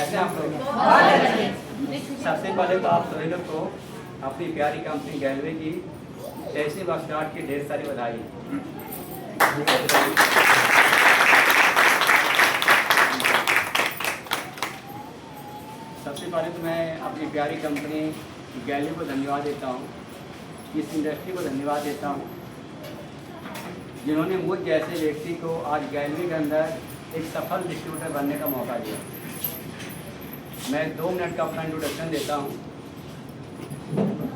कैसे आप लोग? सबसे पहले तो आप सभी लोग को अपनी प्यारी कंपनी गैलवे की ऐसे वर्ष स्टार्ट की ढेर सारी बधाई। सबसे पहले तो मैं अपनी प्यारी कंपनी गैलवे को धन्यवाद देता हूँ, इस इंडस्ट्री को धन्यवाद देता हूँ जिन्होंने मुझ जैसे व्यक्ति को आज गैलवे के अंदर एक सफल डिस्ट्रीब्यूटर बनने का मौका दिया। मैं 2 मिनट का अपना इंट्रोडक्शन देता हूँ।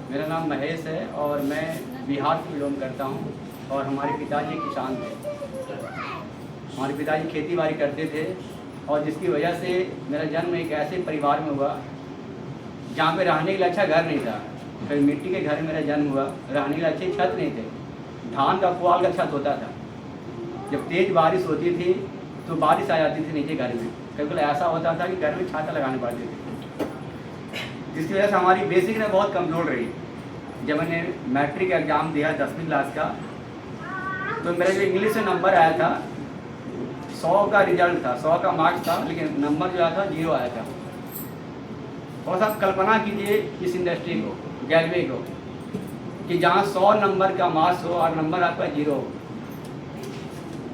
मेरा नाम महेश है और मैं बिहार से बिलोंग करता हूँ और हमारे पिताजी किसान थे। हमारे पिताजी खेती बाड़ी करते थे और जिसकी वजह से मेरा जन्म एक ऐसे परिवार में हुआ जहाँ पे रहने के लिए अच्छा घर नहीं था। फिर मिट्टी के घर में मेरा जन्म हुआ, रहने के लिए अच्छे छत नहीं थे, धान का पुआल का छत होता था। जब तेज़ बारिश होती थी तो बारिश आ जाती थी नीचे घर में, कभी ऐसा होता था कि घर में छाता लगाने पड़ते थे, जिसकी वजह से हमारी बेसिक ने बहुत कमज़ोर रही। जब मैंने मैट्रिक एग्ज़ाम दिया 10वीं क्लास का, तो मेरा जो इंग्लिश में नंबर आया था 100 का रिजल्ट था, 100 का मार्क्स था, लेकिन नंबर जो आया था 0 आया था। और आप कल्पना कीजिए इस इंडस्ट्री को, गैलवे को, कि जहाँ 100 नंबर का मार्क्स हो और नंबर आपका 0 हो,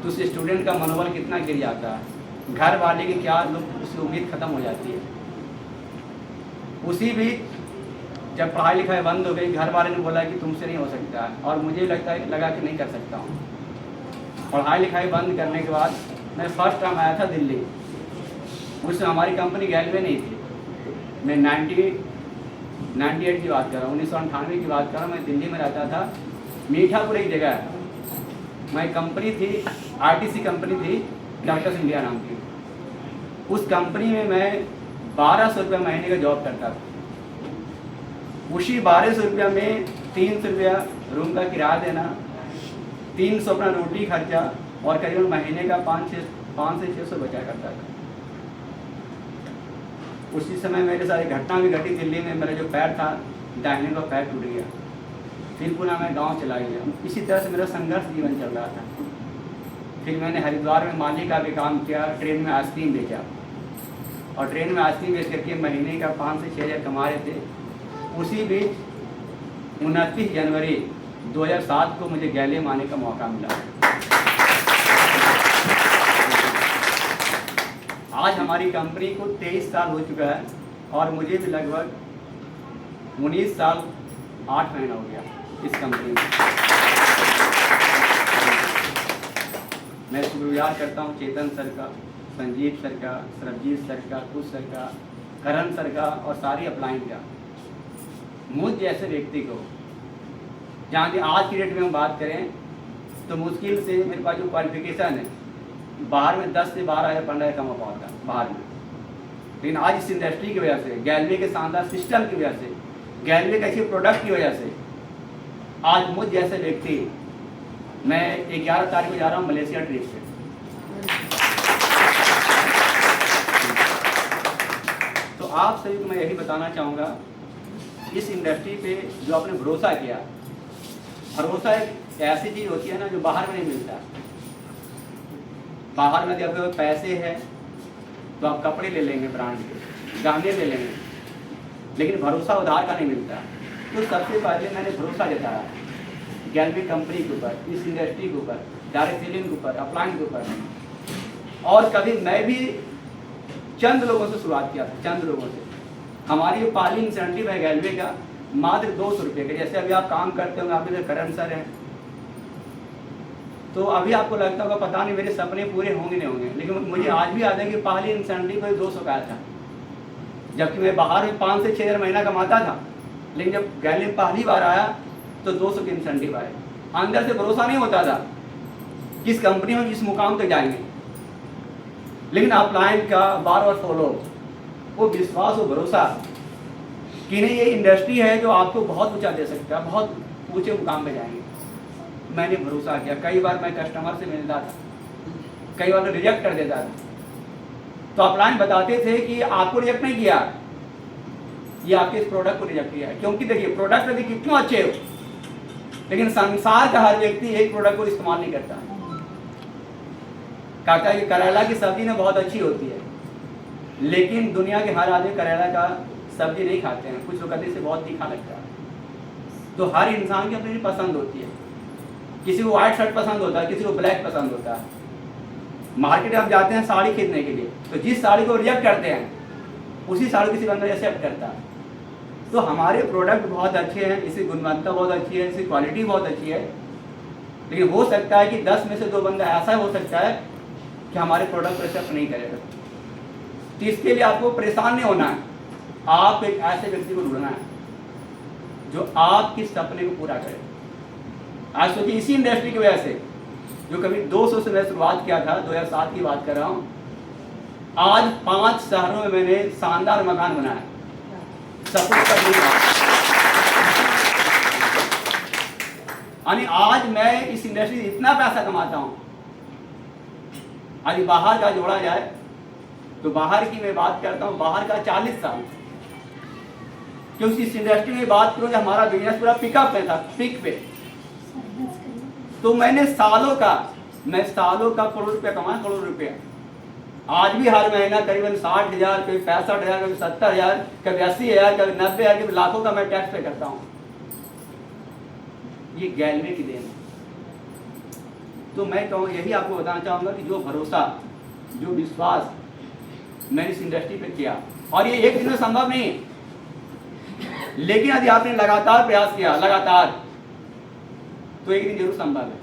तो उस स्टूडेंट का मनोबल कितना गिर जाता है, घर वाले की क्या लोग उसकी उम्मीद ख़त्म हो जाती है। उसी बीच जब पढ़ाई लिखाई बंद हो गई, घर वाले ने बोला कि तुमसे नहीं हो सकता है, और मुझे लगा कि नहीं कर सकता हूँ। पढ़ाई लिखाई बंद करने के बाद मैं फर्स्ट टाइम आया था दिल्ली। उसमें हमारी कंपनी गैलवे नहीं थी। मैं 98 की बात कर रहा हूँ, 1998 की बात कर रहा हूँ। मैं दिल्ली में रहता था, मीठापुर एक जगह है। मैं कंपनी थी, आरटीसी कंपनी थी, डॉक्टर्स इंडिया नाम की। उस कंपनी में मैं 1200 रुपये महीने का जॉब करता था। उसी 1200 रुपये में 300 रुपया रूम का किराया देना, 300 अपना रोटी खर्चा और करीबन महीने का 5 से 600 बचा करता था। उसी समय मेरे साथ एक घटना भी घटी दिल्ली में। मेरा जो पैर था, दाहिने का पैर टूट गया। फिर पुनः मैं गांव चला गया। इसी तरह से मेरा संघर्ष जीवन चल रहा था। फिर मैंने हरिद्वार में माली का भी काम किया, ट्रेन में आइसक्रीम बेचा, और ट्रेन में आइसक्रीम बेच करके महीने का 5 से 6 हज़ार कमा रहे थे। उसी बीच 29 जनवरी 2007 को मुझे गैलवे में आने का मौका मिला। आज हमारी कंपनी को 23 साल हो चुका है और मुझे भी लगभग 19 साल 8 महीना हो गया इस कंपनी में। मैं शुक्रगुजार करता हूँ चेतन सर का, संजीव सर का, सरबजीत सर का, कुश सर का, करण सर का और सारी अपलाइन का। मुझ जैसे व्यक्ति को, जहाँ की आज की डेट में हम बात करें तो मुश्किल से मेरे पास जो क्वालिफिकेशन है, बाहर में 10 से 12 हज़ार 15 हज़ार कमा पाता बाहर में, लेकिन आज इस इंडस्ट्री की वजह से, गैलवे के शानदार सिस्टम की वजह से, गैलवे के अच्छे प्रोडक्ट की वजह से आज मुझ जैसे व्यक्ति, मैं 11 तारीख को जा रहा हूँ मलेशिया ट्रिप से। तो आप सभी को मैं यही बताना चाहूँगा, इस इंडस्ट्री पे जो आपने भरोसा किया, भरोसा एक ऐसी चीज़ होती है ना जो बाहर में नहीं मिलता। बाहर में जब पैसे हैं तो आप कपड़े ले लेंगे, ब्रांड के गहने ले लेंगे, लेकिन भरोसा उधार का नहीं मिलता। तो सबसे पहले मैंने भरोसा जताया गैलवे कंपनी के ऊपर, इस इंडस्ट्री के ऊपर, डायरेक्ट सेलिंग के ऊपर, अपलाइन के ऊपर। और कभी मैं भी चंद लोगों से शुरुआत किया था, चंद लोगों से। हमारी जो पहली इंसेंटिव है गैलवे का मात्र 200 रुपये का। जैसे अभी आप काम करते होंगे, आप इधर करण सर हैं, तो अभी आपको लगता होगा पता नहीं मेरे सपने पूरे होंगे नहीं होंगे, लेकिन मुझे आज भी याद है कि पहली इंसेंटिव पर 200 का आया था, जबकि मैं बाहर में 5 से 6 हज़ार महीना कमाता था। लेकिन जब गैलवे पहली बार आया तो 200 के इंसेंटिव आए। अंदर से भरोसा नहीं होता था किस कंपनी में किस मुकाम तक जाएंगे, लेकिन अपलाइन का बार बार फॉलो, वो विश्वास और भरोसा कि नहीं ये इंडस्ट्री है जो आपको बहुत ऊंचा दे सकता है, बहुत ऊंचे मुकाम पे जाएंगे। मैंने भरोसा किया। कई बार मैं कस्टमर से मिलता था, कई बार रिजेक्ट कर देता था, तो अपलाइन बताते थे कि आपको रिजेक्ट नहीं किया, ये आपके इस प्रोडक्ट को रिजेक्ट किया है। क्योंकि देखिए प्रोडक्ट यदि कितना अच्छे हो, लेकिन संसार का हर व्यक्ति एक प्रोडक्ट को इस्तेमाल नहीं करता। कहता है कि करेला की सब्जी ना बहुत अच्छी होती है, लेकिन दुनिया के हर आदमी करेला का सब्जी नहीं खाते हैं, कुछ लोग कहते हैं इसे बहुत तीखा लगता है। तो हर इंसान की अपनी पसंद होती है, किसी को व्हाइट शर्ट पसंद होता है, किसी को ब्लैक पसंद होता है। मार्केट में हम जाते हैं साड़ी खरीदने के लिए, तो जिस साड़ी को रिजेक्ट करते हैं उसी साड़ी किसी बंदा एक्सेप्ट करता है। तो हमारे प्रोडक्ट बहुत अच्छे हैं, इसकी गुणवत्ता बहुत अच्छी है, इसकी क्वालिटी बहुत अच्छी है, लेकिन हो सकता है कि 10 में से 2 बंदा ऐसा हो सकता है कि हमारे प्रोडक्ट को एक्सेप्ट नहीं करेगा। तो इसके लिए आपको परेशान नहीं होना है, आप एक ऐसे व्यक्ति को ढूंढना है जो आपके सपने को पूरा करे। आज सोचिए, इसी इंडस्ट्री की वजह से जो कभी 200 से मैं शुरुआत किया था, 2007 की बात कर रहा हूँ, आज 5 शहरों में मैंने शानदार मकान बनाया, सपोर्ट कर दिया। यानी आज मैं इस इंडस्ट्री से इतना पैसा कमाता हूँ, आज बाहर का जोड़ा जाए तो बाहर की मैं बात करता हूँ, बाहर का 40 साल, क्योंकि इस इंडस्ट्री में बात करूँ, हमारा बिजनेस पूरा पिकअप में था, पीक पे। तो मैंने सालों का करोड़ रुपया कमाया, करोड़ रुपया। आज भी हर महीना करीबन 60,000, कभी 65,000, कभी 70,000, कभी 80,000, कभी 90,000, कभी लाखों का मैं टैक्स पे करता हूँ। ये गैलरी की देन है। तो मैं कहूँ, यही आपको बताना चाहूँगा कि जो भरोसा, जो विश्वास मैंने इस इंडस्ट्री पे किया, और ये एक दिन में संभव नहीं है, लेकिन यदि आपने लगातार प्रयास किया, लगातार, तो एक दिन जरूर संभव है।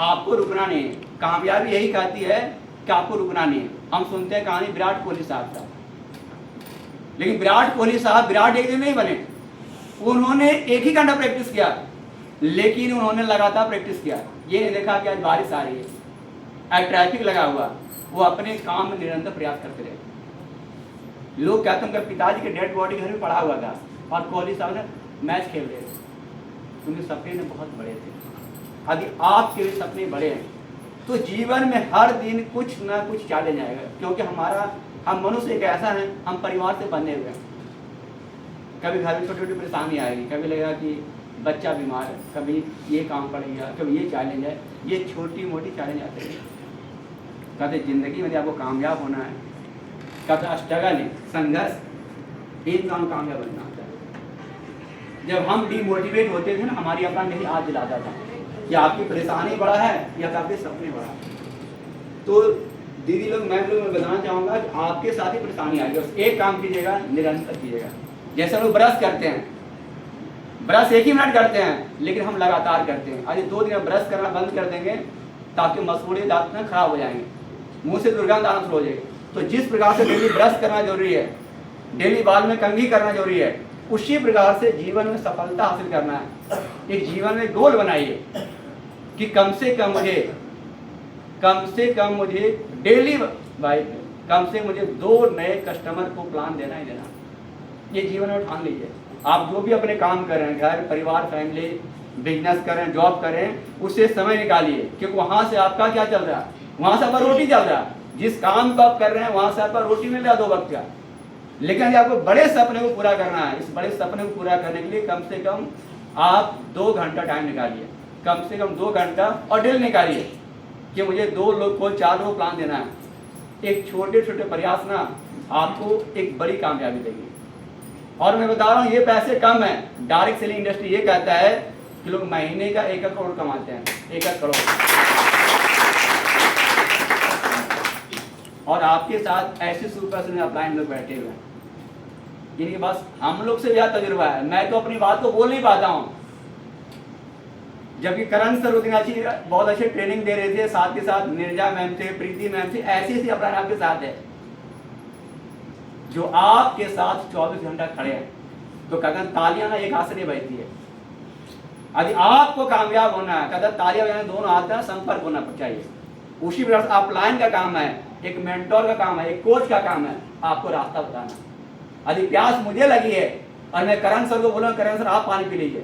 आपको रुकना नहीं है। कामयाबी यही कहती है कि आपको रुकना नहीं है। हम सुनते हैं कहानी विराट कोहली साहब का, लेकिन विराट कोहली साहब विराट एक दिन नहीं बने, उन्होंने एक ही घंटा प्रैक्टिस किया, लेकिन उन्होंने लगातार प्रैक्टिस किया। ये नहीं देखा कि आज बारिश आ रही है, आज ट्रैफिक लगा हुआ, वो अपने काम में निरंतर प्रयास करते रहे। लोग कहते हैं उनके पिताजी के डेड बॉडी घर में पड़ा हुआ था और कोहली साहब ने मैच खेल रहे थे। उनके सपने में बहुत बड़े थे। यदि आपके भी सपने बड़े हैं तो जीवन में हर दिन कुछ ना कुछ चैलेंज आएगा, क्योंकि हम मनुष्य एक ऐसा है, हम परिवार से बंधे हुए हैं। कभी घर में छोटी छोटी परेशानी आएगी, कभी लगेगा कि बच्चा बीमार है, कभी ये काम पड़ेगा, कभी ये चैलेंज है, ये छोटी मोटी चैलेंज आते हैं। कहते जिंदगी में आपको कामयाब होना है, कहते स्ट्रगल संघर्ष, इंसान कामयाब बनना होता है। जब हम डिमोटिवेट होते थे ना, हमारी अपना यही आज दिलाता था कि आपकी परेशानी बड़ा है या आपके सपने बड़ा है। तो दीदी लोग, मैं बताना चाहूँगा कि आपके साथ ही परेशानी आएगी, बस एक काम कीजिएगा, निरंतर कीजिएगा। जैसे लोग ब्रश करते हैं, ब्रश 1 ही मिनट करते हैं, लेकिन हम लगातार करते हैं। आज 2 दिन ब्रश करना बंद कर देंगे ताकि मसूड़े दांत में खराब हो जाएंगे, मुंह से दुर्गंध आना शुरू हो जाएगी। तो जिस प्रकार से डेली ब्रश करना जरूरी है, डेली बाल में कंघी करना जरूरी है, उसी प्रकार से जीवन में सफलता हासिल करना है। एक जीवन में गोल बनाइए कि कम से कम मुझे डेली कम से मुझे 2 नए कस्टमर को प्लान देना ही देना। ये जीवन में ठान लीजिए। आप जो भी अपने काम कर रहे हैं, घर परिवार फैमिली बिजनेस करें, जॉब करें, उससे समय निकालिए, क्योंकि वहाँ से आपका क्या चल रहा है, वहाँ से आपका रोटी चल रहा है। जिस काम को आप कर रहे हैं वहाँ से आपका रोटी मिल रहा है 2 वक्त का। लेकिन यदि आपको बड़े सपने को पूरा करना है, इस बड़े सपने को पूरा करने के लिए कम से कम आप 2 घंटा टाइम निकालिए, कम से कम 2 घंटा, और डेली निकालिए कि मुझे 2 लोग को 4 लोग प्लान देना है। एक छोटे छोटे प्रयास ना आपको एक बड़ी कामयाबी देगी। और मैं बता रहा हूँ, ये पैसे कम है। डायरेक्ट सेलिंग इंडस्ट्री ये कहता है कि लोग महीने का 1 करोड़ कमाते हैं, 1 करोड़। और आपके साथ ऐसे सुपर अपलाइन लोग बैठे हुए हैं जिनके पास हम लोग से ज्यादा तजुर्बा है। मैं तो अपनी बात को बोल नहीं पाता हूँ, जबकि करण सर उतनी अच्छी बहुत अच्छी ट्रेनिंग दे रहे थे, साथ के साथ निर्जा मैम थे, प्रीति मैम थी, ऐसी अपलाइन आपके साथ है जो आपके साथ 24 घंटा खड़े हैं। तो कदम तालियां ना एक हाथ से नहीं बजती है। यदि आपको कामयाब होना है, कदम तालियां बजाना दोनों हाथ का संपर्क होना चाहिए। उसी प्रकार से अपलाइन का काम है, एक मेंटोर का काम है, एक कोच का काम है आपको रास्ता बताना। यदि प्यास मुझे लगी है और मैं करण सर को बोलूँ करण सर आप पानी पी लीजिए,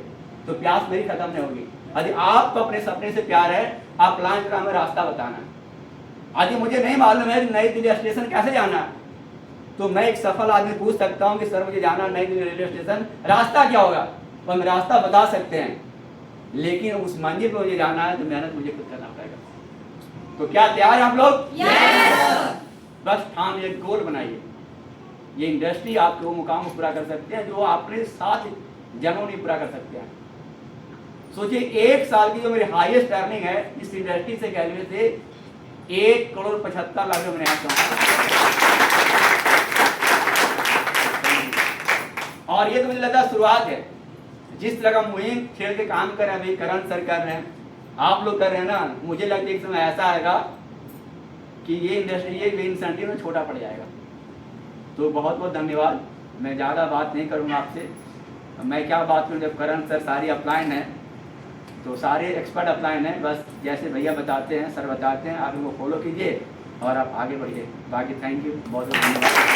तो प्यास मेरी खत्म नहीं होगी। यदि आपको अपने सपने से प्यार है, अपलाइन का काम है रास्ता बताना। यदि मुझे नहीं मालूम है नई दिल्ली स्टेशन कैसे जाना, तो मैं एक सफल आदमी पूछ सकता हूँ कि सर मुझे जाना नई दिल्ली रेलवे स्टेशन, रास्ता क्या होगा, तो हम रास्ता बता सकते हैं। लेकिन उस मंजिल पर मुझे जाना है तो मेहनत मुझे खुद करना पड़ेगा। तो क्या तैयार हैं आप लोग? बस ठान एक गोल बनाइए। ये इंडस्ट्री आपके वो मुकाम को पूरा कर सकते हैं जो आपने 7 जन्मों नहीं पूरा कर सकते हैं। सोचिए 1 साल की जो मेरी हाईएस्ट अर्निंग है इस इंडस्ट्री से कैलवे से 1,75,00,000 मैंने यहाँ और ये तो मुझे लगता है शुरुआत है। जिस तरह का मुहिम छेड़ के काम कर रहे हैं, अभी करण सर कर रहे हैं, आप लोग कर रहे हैं ना, मुझे लगता है एक समय ऐसा आएगा कि ये इंडस्ट्री ये इंसेंटिव में छोटा पड़ जाएगा। तो बहुत बहुत धन्यवाद। मैं ज़्यादा बात नहीं करूँगा आपसे। मैं क्या बात करूँ, जब करण सर सारी अपलाइन है तो सारे एक्सपर्ट अपलाइन है। बस जैसे भैया बताते हैं, सर बताते हैं, आप इनको फॉलो कीजिए और आप आगे बढ़िए। बाकी थैंक यू, बहुत बहुत धन्यवाद।